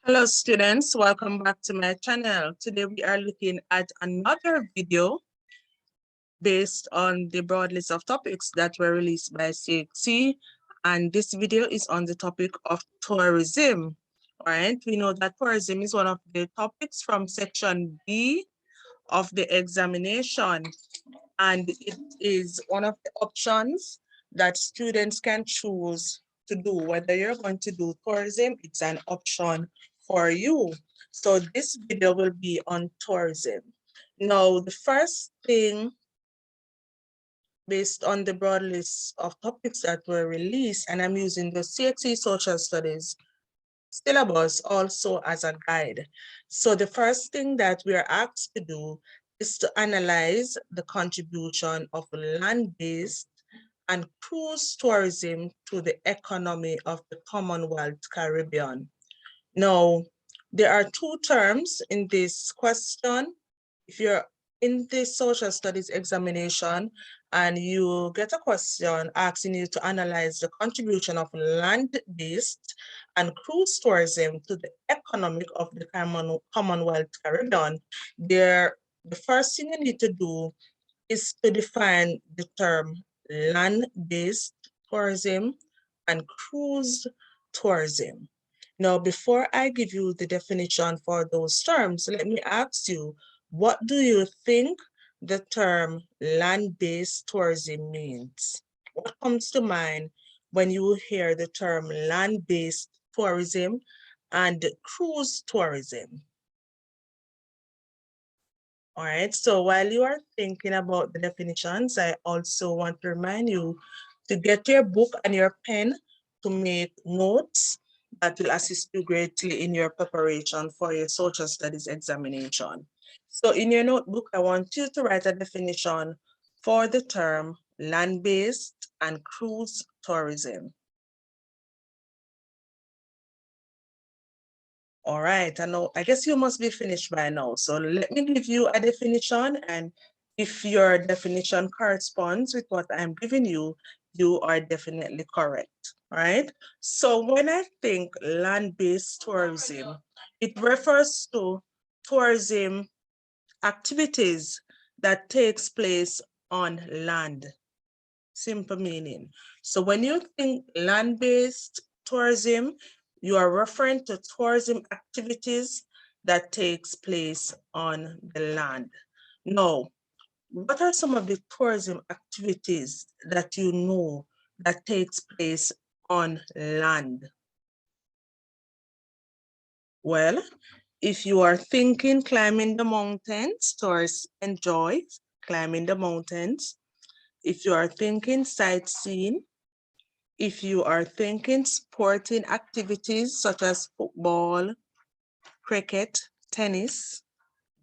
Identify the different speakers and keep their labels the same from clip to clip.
Speaker 1: Hello students, welcome back to my channel. Today we are looking at another video based on the broad list of topics that were released by CSEC, and this video is on the topic of tourism. All right, we know that tourism is one of the topics from section B of the examination, and it is one of the options that students can choose to do. Whether you're going to do tourism, it's an option for you. So this video will be on tourism. Now, the first thing, based on the broad list of topics that were released, and I'm using the CSEC Social Studies syllabus also as a guide. So the first thing that we are asked to do is to analyze the contribution of land-based and cruise tourism to the economy of the Commonwealth Caribbean. Now, there are two terms in this question. If you're in the social studies examination and you get a question asking you to analyze the contribution of land-based and cruise tourism to the economic of the Commonwealth Caribbean, the first thing you need to do is to define the term land-based tourism and cruise tourism. Now, before I give you the definition for those terms, let me ask you, what do you think the term land-based tourism means? What comes to mind when you hear the term land-based tourism and cruise tourism? All right, so while you are thinking about the definitions, I also want to remind you to get your book and your pen to make notes that will assist you greatly in your preparation for your social studies examination. So in your notebook, I want you to write a definition for the term land-based and cruise tourism. All right, I know, I guess you must be finished by now. So let me give you a definition, and if your definition corresponds with what I'm giving you, you are definitely correct, all right? So when I think land-based tourism, it refers to tourism activities that takes place on land. Simple meaning. So when you think land-based tourism, you are referring to tourism activities that takes place on the land. Now, what are some of the tourism activities that you know that takes place on land? Well, if you are thinking climbing the mountains, tourists enjoy climbing the mountains. If you are thinking sightseeing, if you are thinking sporting activities such as football, cricket, tennis,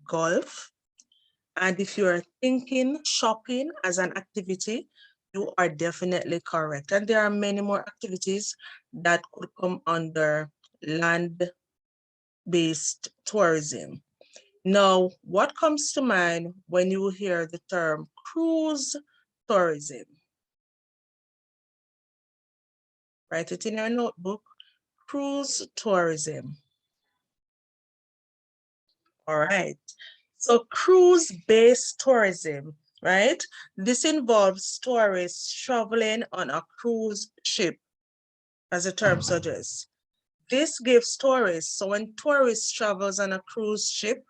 Speaker 1: golf, and if you are thinking shopping as an activity, you are definitely correct. And there are many more activities that could come under land-based tourism. Now, what comes to mind when you hear the term cruise tourism? Write it in your notebook, cruise tourism. All right. So cruise-based tourism, right? This involves tourists traveling on a cruise ship, as the term suggests. This gives tourists, so when tourists travels on a cruise ship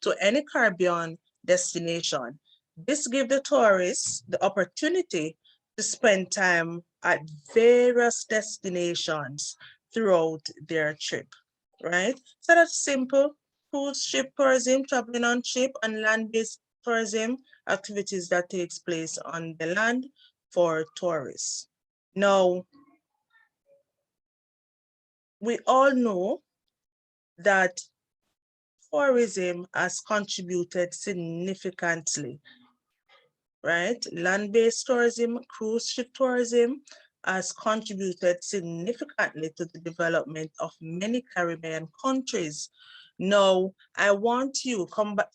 Speaker 1: to any Caribbean destination, this gives the tourists the opportunity to spend time at various destinations throughout their trip, right? So that's simple. Cruise ship tourism, traveling on ship, and land-based tourism, activities that takes place on the land for tourists. Now, we all know that tourism has contributed significantly, right? Land-based tourism, cruise ship tourism has contributed significantly to the development of many Caribbean countries. Now, I want you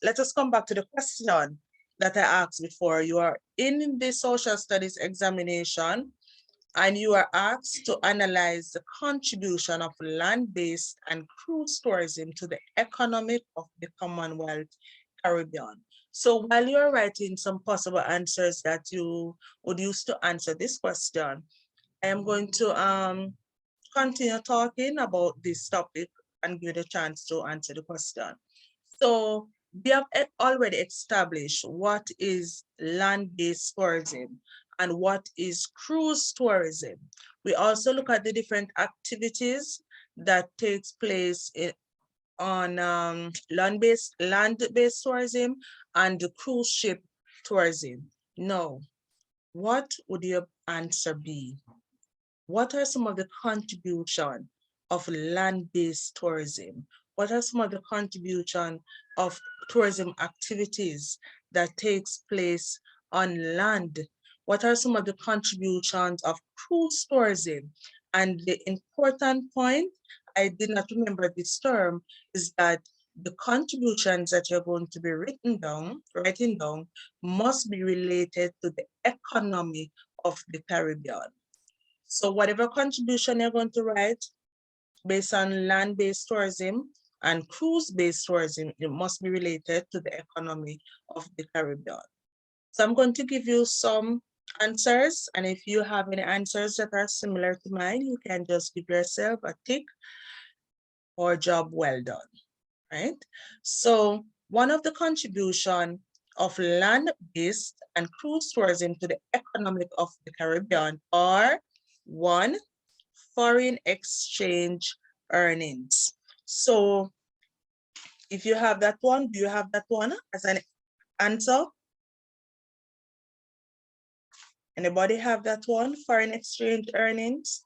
Speaker 1: let us come back to the question that I asked before. You are in the social studies examination, And you are asked to analyze the contribution of land-based and cruise tourism to the economy of the Commonwealth Caribbean. So while you're writing some possible answers that you would use to answer this question, I am going to continue talking about this topic and give you the chance to answer the question. So we have already established what is land-based tourism and what is cruise tourism. We also look at the different activities that takes place on land-based tourism and the cruise ship tourism. Now, what would your answer be? What are some of the contributions of land-based tourism? What are some of the contributions of tourism activities that takes place on land? What are some of the contributions of cruise tourism? And the important point, I did not remember this term, is that the contributions that you're going to be writing down must be related to the economy of the Caribbean. So whatever contribution you're going to write based on land-based tourism and cruise-based tourism, it must be related to the economy of the Caribbean. So I'm going to give you some answers, and if you have any answers that are similar to mine, you can just give yourself a tick or job well done, right? So one of the contribution of land-based and cruise tourism to the economic of the Caribbean are: one, foreign exchange earnings. So if you have that one, do you have that one as an answer? Anybody have that one, foreign exchange earnings?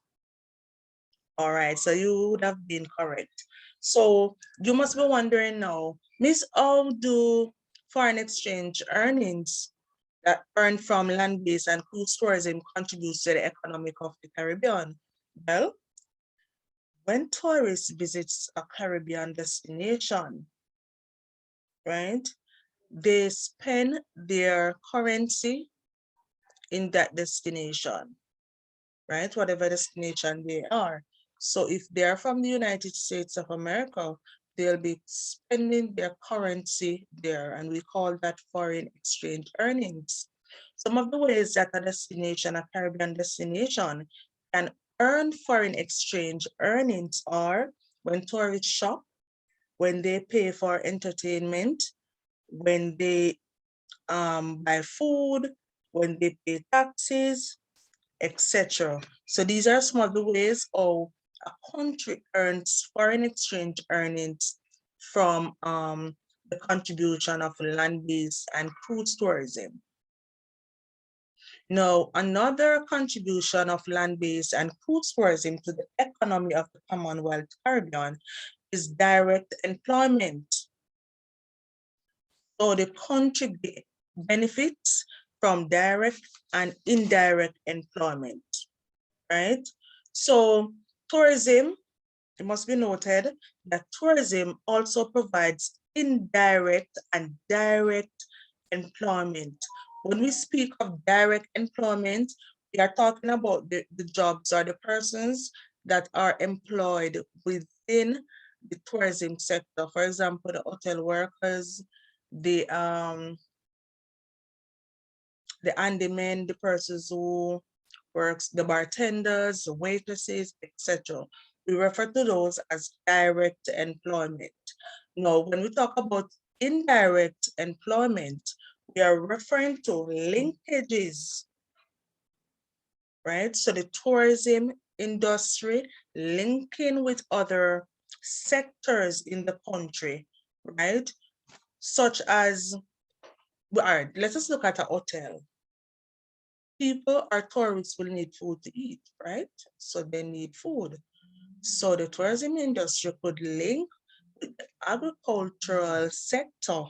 Speaker 1: All right, so you would have been correct. So you must be wondering now, Miss, how do foreign exchange earnings that earn from land-based and cruise tourism contribute to the economic of the Caribbean? Well, when tourists visit a Caribbean destination, right, they spend their currency in that destination, right, whatever destination they are. So if they're from the United States of America, they'll be spending their currency there, and we call that foreign exchange earnings. Some of the ways that a destination, a Caribbean destination, can earn foreign exchange earnings are when tourists shop, when they pay for entertainment, when they buy food, when they pay taxes, etc. So these are some of the ways how a country earns foreign exchange earnings from the contribution of land-based and cruise tourism. Now, another contribution of land-based and cruise tourism to the economy of the Commonwealth Caribbean is direct employment. So the country benefits from direct and indirect employment, right? So tourism, it must be noted that tourism also provides indirect and direct employment. When we speak of direct employment, we are talking about the jobs or the persons that are employed within the tourism sector. For example, the hotel workers, the handymen, the persons who works, the bartenders, the waitresses, etc. We refer to those as direct employment. Now, when we talk about indirect employment, we are referring to linkages, right? So the tourism industry linking with other sectors in the country, right? Such as, all right, let us look at a hotel. People or tourists will need food to eat, right? So they need food. So the tourism industry could link with the agricultural sector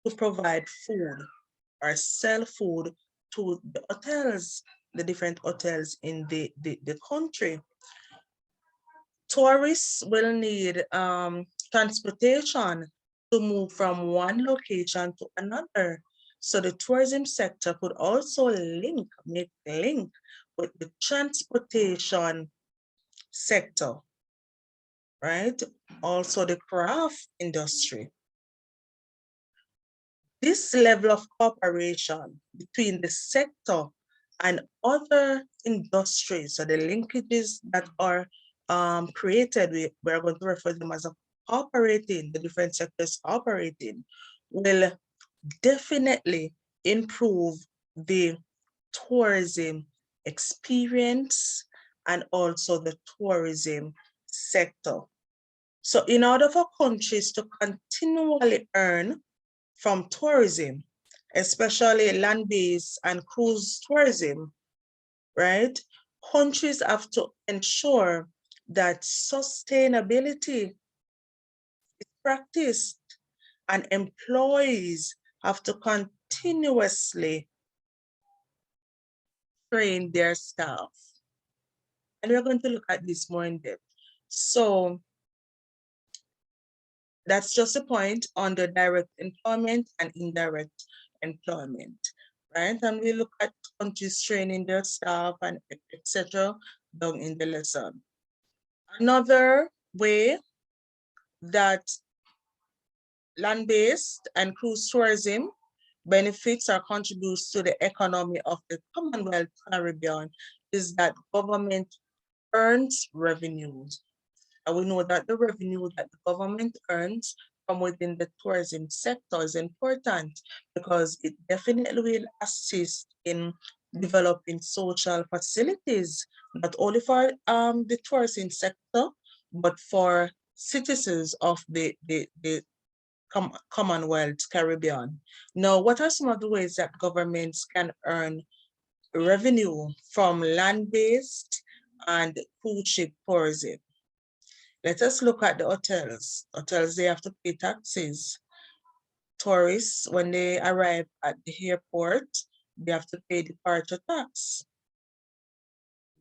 Speaker 1: to provide food or sell food to the hotels, the different hotels in the country. Tourists will need transportation to move from one location to another. So the tourism sector could also make link with the transportation sector, right? Also the craft industry. This level of cooperation between the sector and other industries, so the linkages that are created, we're going to refer to them as a cooperating, the different sectors cooperating, will definitely improve the tourism experience and also the tourism sector. So in order for countries to continually earn from tourism, especially land-based and cruise tourism, right? Countries have to ensure that sustainability is practiced and employees have to continuously train their staff. And we're going to look at this more in depth. So that's just a point on the direct employment and indirect employment, right? And we look at countries training their staff and etc. down in the lesson. Another way that land-based and cruise tourism benefits or contributes to the economy of the Commonwealth Caribbean is that government earns revenues. And we know that the revenue that the government earns from within the tourism sector is important because it definitely will assist in developing social facilities, not only for the tourism sector, but for citizens of the Commonwealth Caribbean. Now, what are some of the ways that governments can earn revenue from land-based and cruise ship tourism? Let us look at the hotels. Hotels, they have to pay taxes. Tourists, when they arrive at the airport, they have to pay departure tax.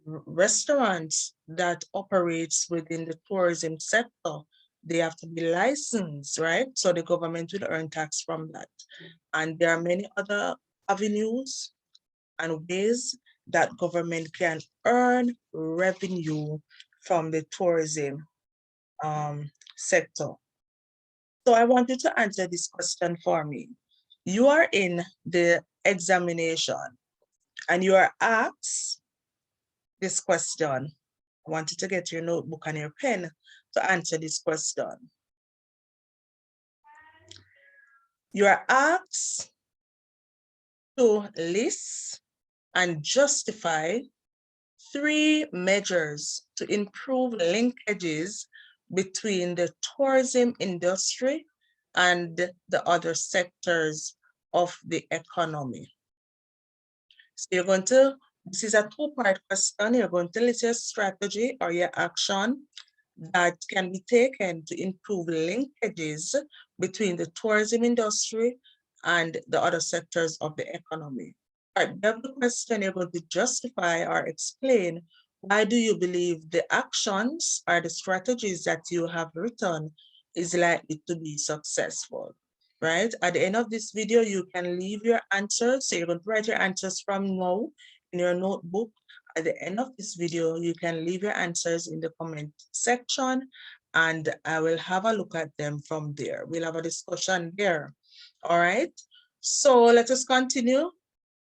Speaker 1: Restaurants that operates within the tourism sector, they have to be licensed, right? So the government will earn tax from that. And there are many other avenues and ways that government can earn revenue from the tourism sector. So I want you to answer this question for me. You are in the examination and you are asked this question. I want you to get your notebook and your pen to answer this question. You are asked to list and justify 3 measures to improve linkages between the tourism industry and the other sectors of the economy. So you're going to, this is a 2-part question. You're going to list your strategy or your action that can be taken to improve linkages between the tourism industry and the other sectors of the economy. All right, the question, you're going to justify or explain why do you believe the actions or the strategies that you have written is likely to be successful, right? At the end of this video, you can leave your answers. So you're going to write your answers from now in your notebook. At the end of this video, you can leave your answers in the comment section and I will have a look at them from there. We'll have a discussion there. All right. So let us continue.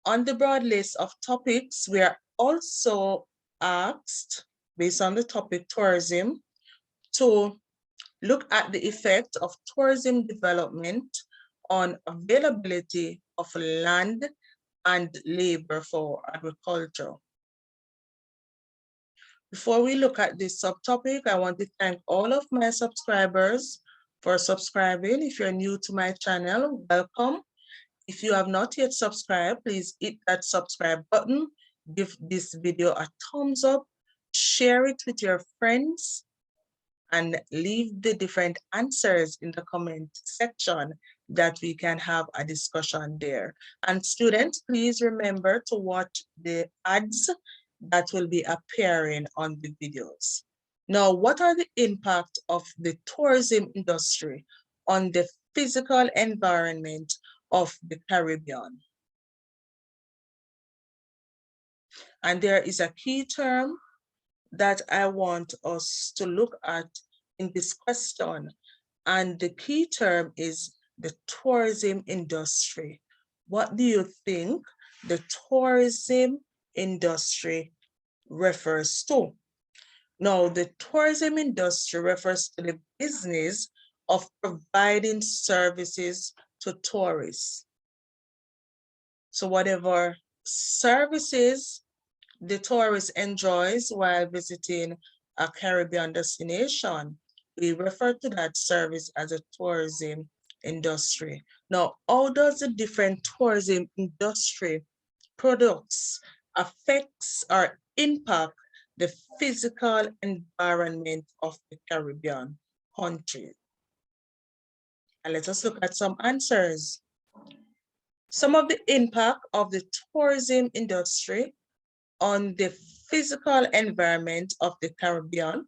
Speaker 1: On the broad list of topics, we are also asked, based on the topic tourism, to look at the effect of tourism development on availability of land and labor for agriculture. Before we look at this subtopic, I want to thank all of my subscribers for subscribing. If you're new to my channel, welcome. If you have not yet subscribed, please hit that subscribe button, give this video a thumbs up, share it with your friends, and leave the different answers in the comment section that we can have a discussion there. And students, please remember to watch the ads that will be appearing on the videos. Now, what are the impact of the tourism industry on the physical environment of the Caribbean? And there is a key term that I want us to look at in this question. And the key term is the tourism industry. What do you think the tourism industry refers to? Now, the tourism industry refers to the business of providing services to tourists. So whatever services the tourist enjoys while visiting a Caribbean destination, we refer to that service as a tourism industry. Now, how does the different tourism industry products affects or impact the physical environment of the Caribbean countries? And let us look at some answers. Some of the impact of the tourism industry on the physical environment of the Caribbean,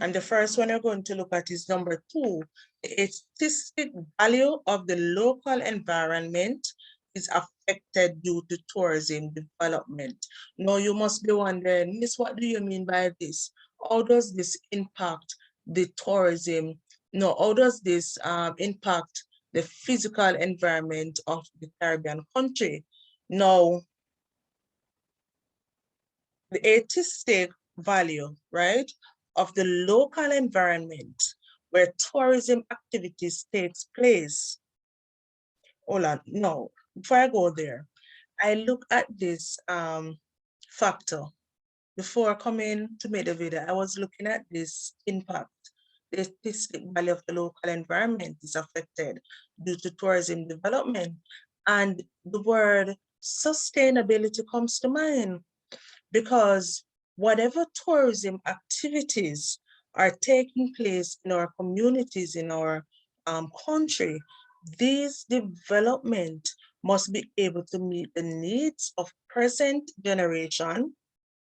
Speaker 1: and the first one we're going to look at is number 2, the artistic value of the local environment is affected due to tourism development. Now you must be wondering, Miss, what do you mean by this? How does this impact the tourism? No, how does this impact the physical environment of the Caribbean country? Now, the artistic value, right, of the local environment where tourism activities takes place. Hold on, no, before I go there, I look at this factor. Before coming to make the video, I was looking at this impact. The artistic value of the local environment is affected due to tourism development. And the word sustainability comes to mind, because whatever tourism activities are taking place in our communities, in our country, these development must be able to meet the needs of present generation.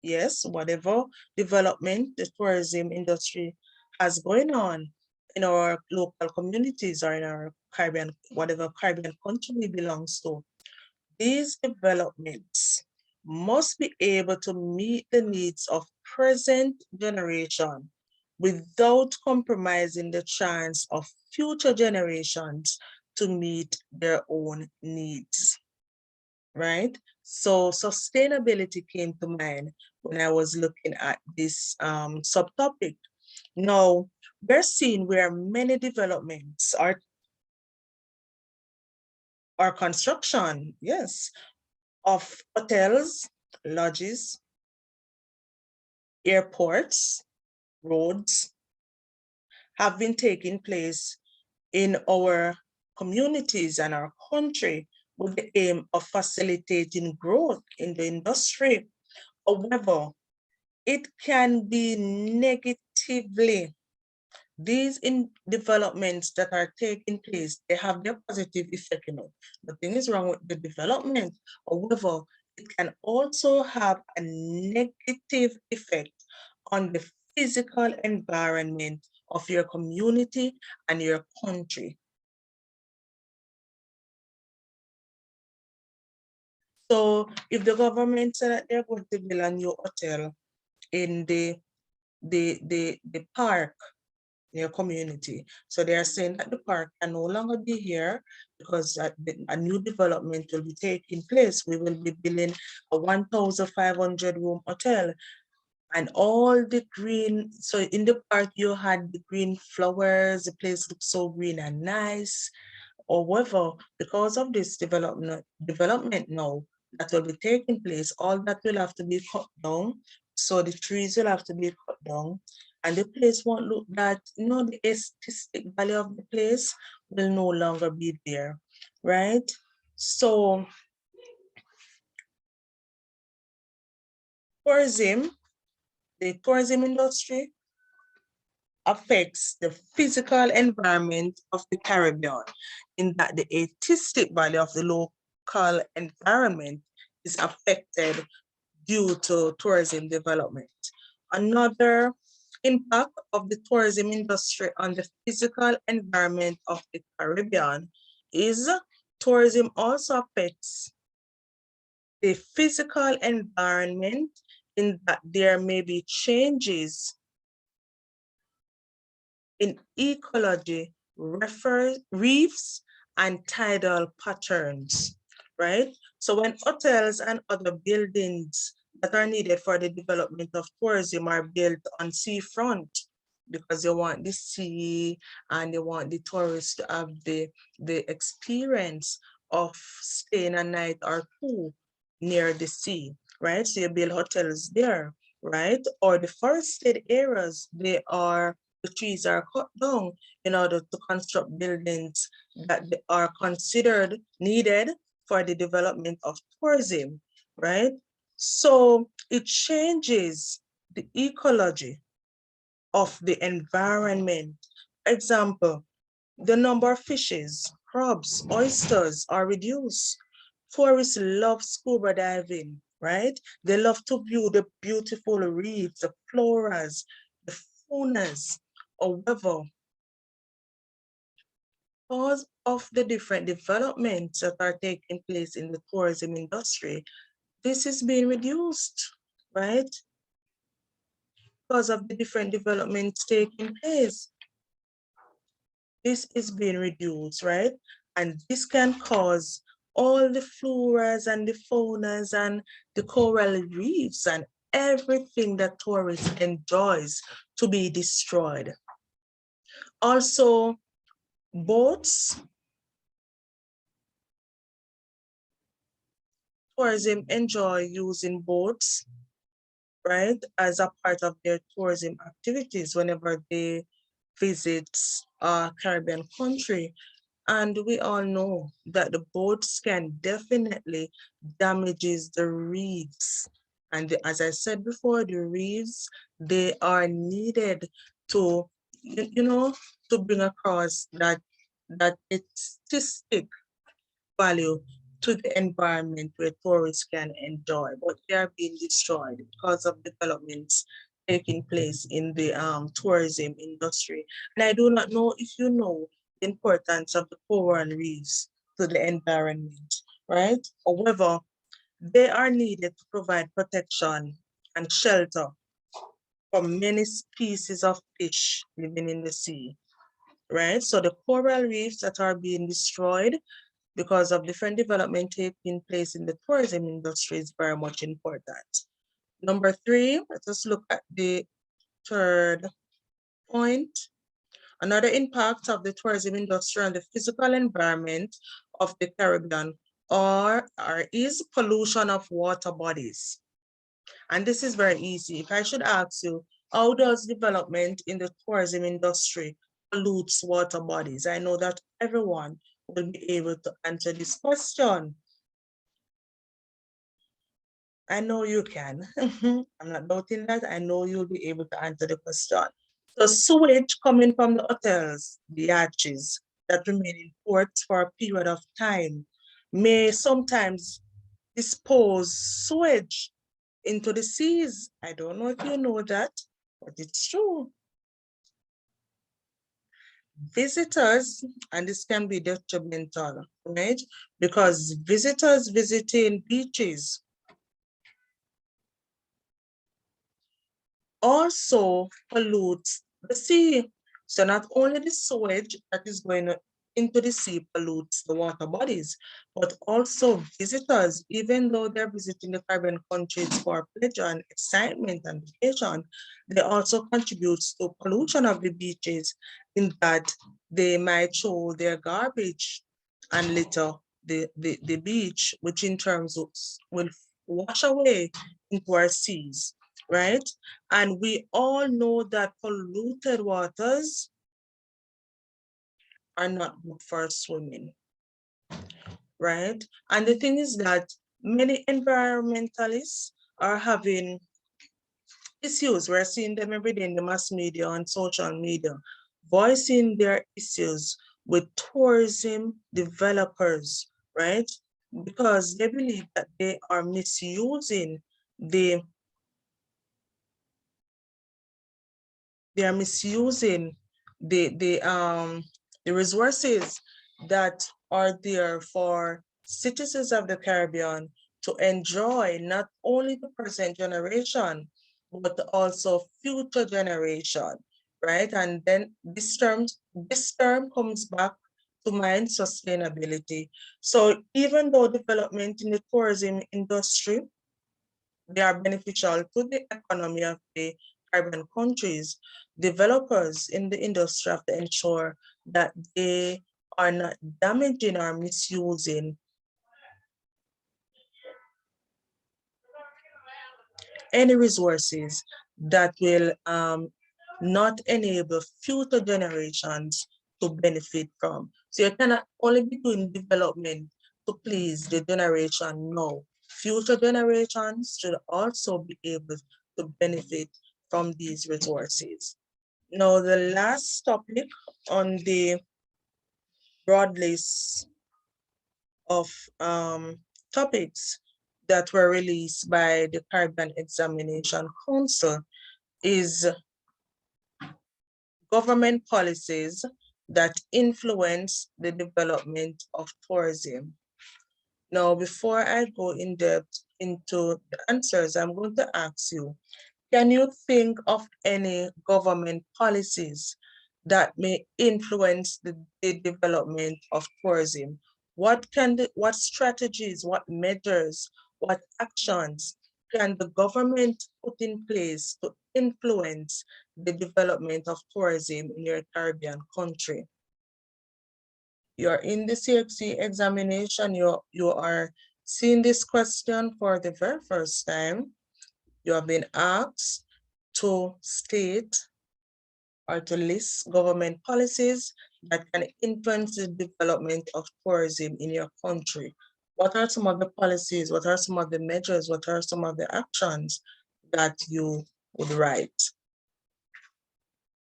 Speaker 1: Yes, whatever development the tourism industry has going on in our local communities or in our Caribbean, whatever Caribbean country we belongs to, these developments must be able to meet the needs of present generation without compromising the chance of future generations to meet their own needs, right? So sustainability came to mind when I was looking at this subtopic. Now, we're seeing where many developments are construction, yes, of hotels, lodges, airports, roads have been taking place in our communities and our country with the aim of facilitating growth in the industry. However, it can be negatively. These developments that are taking place, they have their positive effect, Nothing is wrong with the development. However, it can also have a negative effect on the physical environment of your community and your country. So if the government said that they're going to build a new hotel in the park in your community, so they are saying that the park can no longer be here because a new development will be taking place. We will be building a 1,500 room hotel, and all the green, so in the park you had the green flowers, the place looked so green and nice. However, because of this development now that will be taking place, all that will have to be cut down. So the trees will have to be cut down, and the place won't look that, the aesthetic value of the place will no longer be there, right? So the tourism industry affects the physical environment of the Caribbean, in that the artistic value of the local environment is affected due to tourism development. Another impact of the tourism industry on the physical environment of the Caribbean is tourism also affects the physical environment in that there may be changes in ecology, reefs, and tidal patterns, right? So when hotels and other buildings that are needed for the development of tourism are built on seafront, because you want the sea and you want the tourists to have the experience of staying a night or two near the sea, right? So you build hotels there, right? Or the forested areas, the trees are cut down in order to construct buildings that are considered needed for the development of tourism, right? So it changes the ecology of the environment. Example, the number of fishes, crabs, oysters are reduced. Tourists love scuba diving, right? They love to view the beautiful reefs, the floras, the faunas. However, because of the different developments that are taking place in the tourism industry, this is being reduced, right? Because of the different developments taking place, this is being reduced, right? And this can cause all the floras and the faunas and the coral reefs and everything that tourists enjoys to be destroyed. Also, boats, tourism enjoy using boats, right, as a part of their tourism activities whenever they visit a Caribbean country. And we all know that the boats can definitely damages the reefs. And as I said before, the reefs, they are needed to, to bring across that statistic value to the environment where tourists can enjoy, but they are being destroyed because of developments taking place in the tourism industry. And I do not know if you know the importance of the coral reefs to the environment, right? However, they are needed to provide protection and shelter for many species of fish living in the sea, right? So the coral reefs that are being destroyed because of different development taking place in the tourism industry is very much important. Number three, let us look at the third point. Another impact of the tourism industry on the physical environment of the Caribbean is pollution of water bodies. And this is very easy. If I should ask you, how does development in the tourism industry pollutes water bodies? I know that everyone will be able to answer this question. I know you can. I'm not doubting that. I know you'll be able to answer the question. So sewage coming from the hotels, the yachts that remain in ports for a period of time may sometimes dispose sewage into the seas. I don't know if you know that, but it's true. Visitors, and this can be detrimental, right? Because visitors visiting beaches also pollutes the sea. So not only the sewage that is going into the sea pollutes the water bodies, but also visitors, even though they're visiting the Caribbean countries for pleasure and excitement and vacation, they also contribute to pollution of the beaches in that they might throw their garbage and litter the beach, which in terms will wash away into our seas, right? And we all know that polluted waters are not good for swimming, right? And the thing is that many environmentalists are having issues. We're seeing them every day in the mass media and social media, voicing their issues with tourism developers, right? Because they believe that they are misusing the they are misusing the the um the resources that are there for citizens of the Caribbean to enjoy not only the present generation, but also future generation, right? And then this term comes back to mind sustainability. So even though development in the tourism industry, they are beneficial to the economy of the Caribbean countries, developers in the industry have to ensure that they are not damaging or misusing any resources that will not enable future generations to benefit from. So you cannot only be doing development to please the generation now. Future generations should also be able to benefit from these resources. Now, the last topic on the broad list of topics that were released by the Caribbean Examination Council is government policies that influence the development of tourism. Now, before I go in depth into the answers, I'm going to ask you, can you think of any government policies that may influence the development of tourism? What strategies, what measures, what actions can the government put in place to influence the development of tourism in your Caribbean country? You're in the CXC examination, you are seeing this question for the very first time. You have been asked to state or to list government policies that can influence the development of tourism in your country. What are some of the policies? What are some of the measures? What are some of the actions that you would write?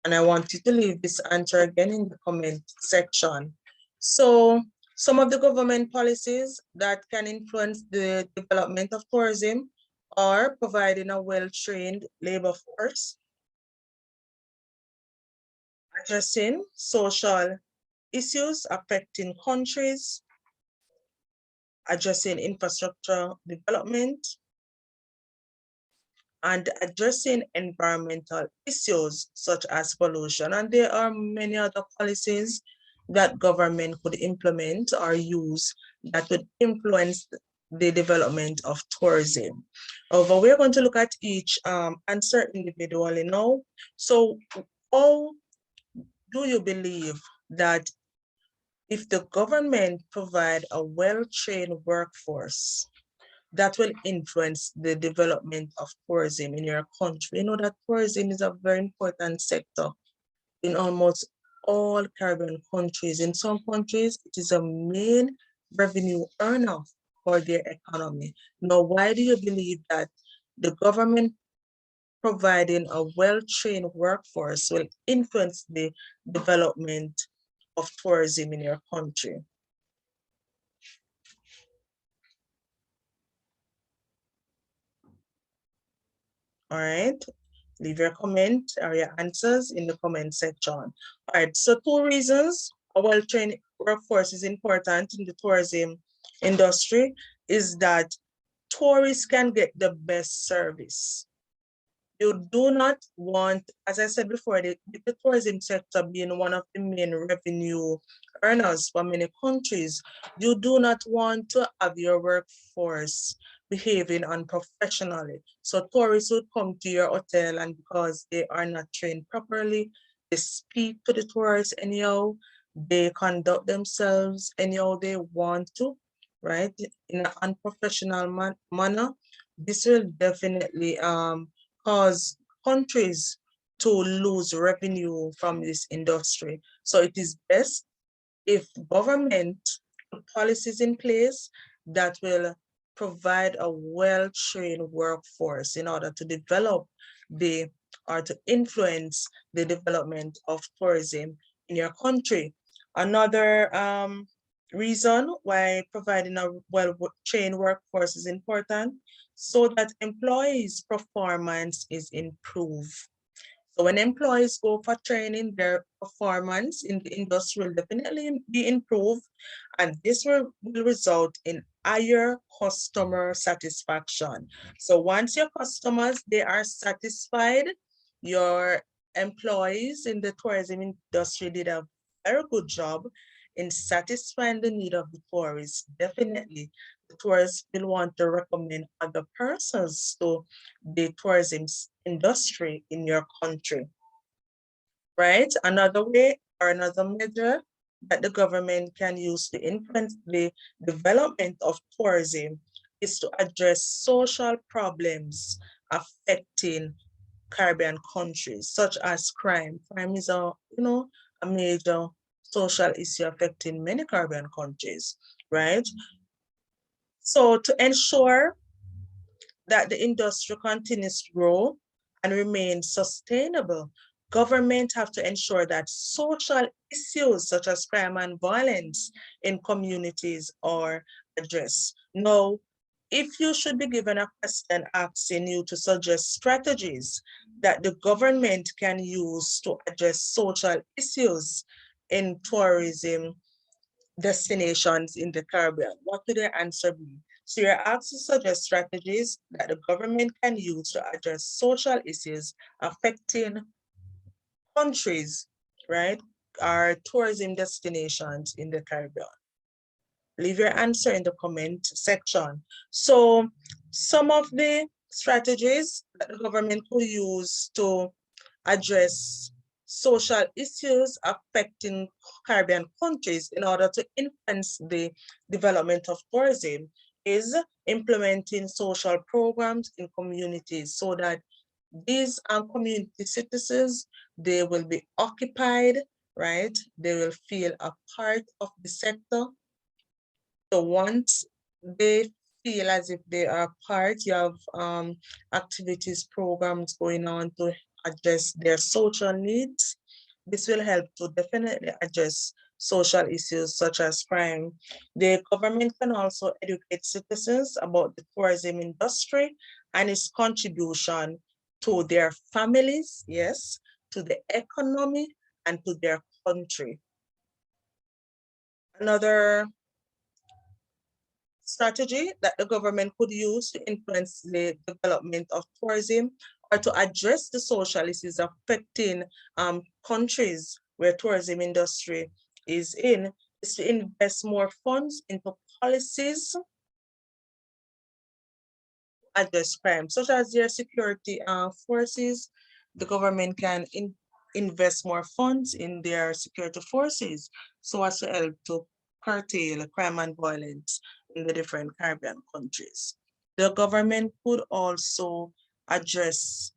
Speaker 1: And I want you to leave this answer again in the comment section. So some of the government policies that can influence the development of tourism are providing a well-trained labor force, addressing social issues affecting countries, addressing infrastructure development, and addressing environmental issues such as pollution. And there are many other policies that government could implement or use that would influence the development of tourism. However, we're going to look at each answer individually now. So how do you believe that if the government provide a well-trained workforce that will influence the development of tourism in your country? You know that tourism is a very important sector in almost all Caribbean countries. In some countries, it is a main revenue earner for their economy. Now, why do you believe that the government providing a well-trained workforce will influence the development of tourism in your country? All right, leave your comment or your answers in the comment section. All right, so 2 reasons a well-trained workforce is important in the tourism industry is that tourists can get the best service. You do not want, as I said before, the tourism sector being one of the main revenue earners for many countries, you do not want to have your workforce behaving unprofessionally. So tourists would come to your hotel, and because they are not trained properly, they speak to the tourists anyhow, they conduct themselves anyhow they want to, right? In an unprofessional manner. This will definitely cause countries to lose revenue from this industry. So it is best if government put policies in place that will provide a well-trained workforce in order to develop or to influence the development of tourism in your country. Another reason why providing a well-trained workforce is important so that employees' performance is improved. So when employees go for training, their performance in the industry will definitely be improved, and this will result in higher customer satisfaction. So once your customers, they are satisfied, your employees in the tourism industry did a very good job in satisfying the need of the tourists. Definitely, the tourists will want to recommend other persons to the tourism industry in your country, right? Another way or another measure that the government can use to influence the development of tourism is to address social problems affecting Caribbean countries, such as crime. Crime is a major social issue affecting many Caribbean countries, right? So to ensure that the industry continues to grow and remain sustainable, government have to ensure that social issues such as crime and violence in communities are addressed. Now, if you should be given a question asking you to suggest strategies that the government can use to address social issues in tourism destinations in the Caribbean, what would your answer be? So you're asked to suggest strategies that the government can use to address social issues affecting countries, right? Our tourism destinations in the Caribbean. Leave your answer in the comment section. So some of the strategies that the government could use to address social issues affecting Caribbean countries in order to influence the development of tourism is implementing social programs in communities so that these community citizens, they will be occupied, right? They will feel a part of the sector. So once they feel as if they are part, you have activities, programs going on to address their social needs. This will help to definitely address social issues such as crime. The government can also educate citizens about the tourism industry and its contribution to their families, yes, to the economy and to their country. Another strategy that the government could use to influence the development of tourism or to address the social issues affecting countries where tourism industry is in is to invest more funds into policies address crime, such as their security forces. The government can invest more funds in their security forces so as to help to curtail crime and violence in the different Caribbean countries. The government could also address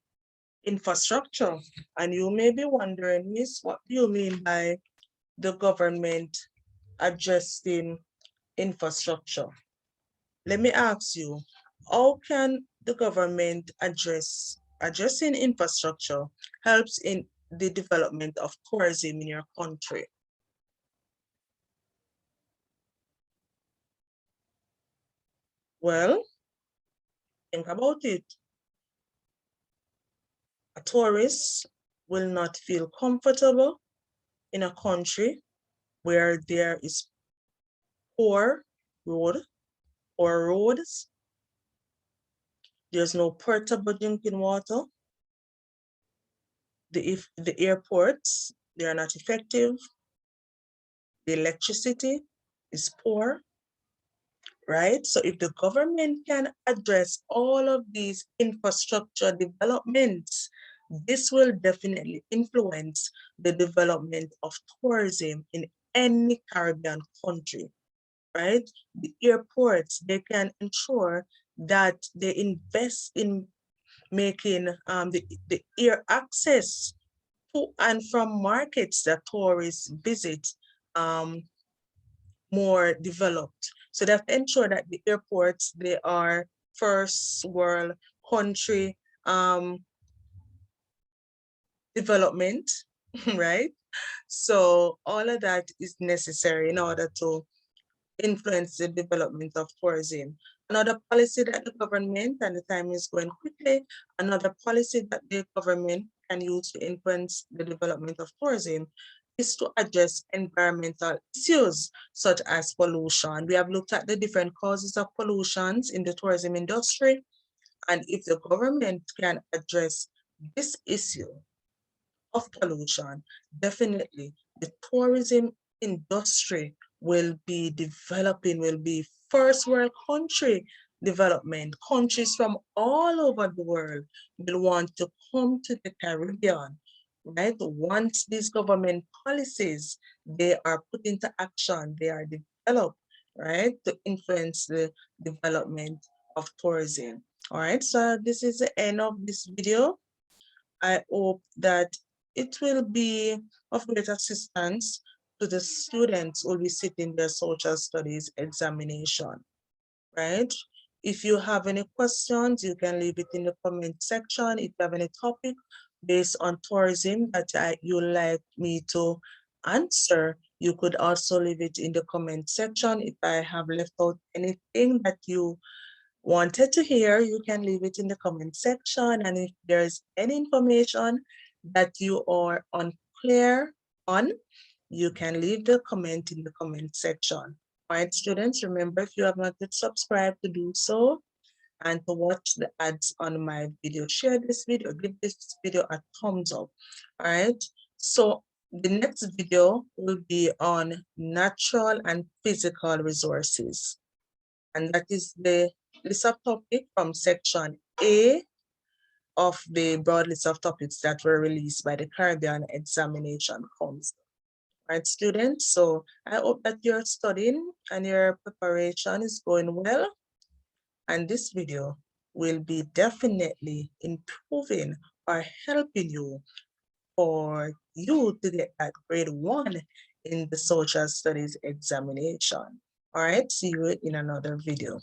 Speaker 1: infrastructure. And you may be wondering, Miss, what do you mean by the government addressing infrastructure? Let me ask you, how can the government addressing infrastructure helps in the development of tourism in your country? Well, think about it. A tourist will not feel comfortable in a country where there is poor road or roads, there's no portable drinking water, the airports, they are not effective, the electricity is poor, right? So if the government can address all of these infrastructure developments, this will definitely influence the development of tourism in any Caribbean country, right? The airports, they can ensure that they invest in making the air access to and from markets that tourists visit more developed. So they have to ensure that the airports, they are first world country development, right? So all of that is necessary in order to influence the development of tourism. Another policy that the government, and the time is going quickly, another policy that the government can use to influence the development of tourism is to address environmental issues such as pollution. We have looked at the different causes of pollutions in the tourism industry, and if the government can address this issue of pollution, definitely the tourism industry will be developing, will be first world country development. Countries from all over the world will want to come to the Caribbean, right? Once these government policies, they are put into action, they are developed, right, to influence the development of tourism. All right, so this is the end of this video. I hope that it will be of great assistance to the students who will be sitting their social studies examination, right? If you have any questions, you can leave it in the comment section. If you have any topic based on tourism that you like me to answer, you could also leave it in the comment section. If I have left out anything that you wanted to hear, you can leave it in the comment section. And if there's any information that you are unclear on, you can leave the comment in the comment section. All right, students, remember, if you have not yet subscribed, to do so and to watch the ads on my video. Share this video, give this video a thumbs up. All right, so the next video will be on natural and physical resources. And that is the list of topics from section A of the broad list of topics that were released by the Caribbean Examination Council. Right, students? So I hope that you're studying and your preparation is going well. And this video will be definitely improving or helping you for you to get that grade 1 in the social studies examination. All right, see you in another video.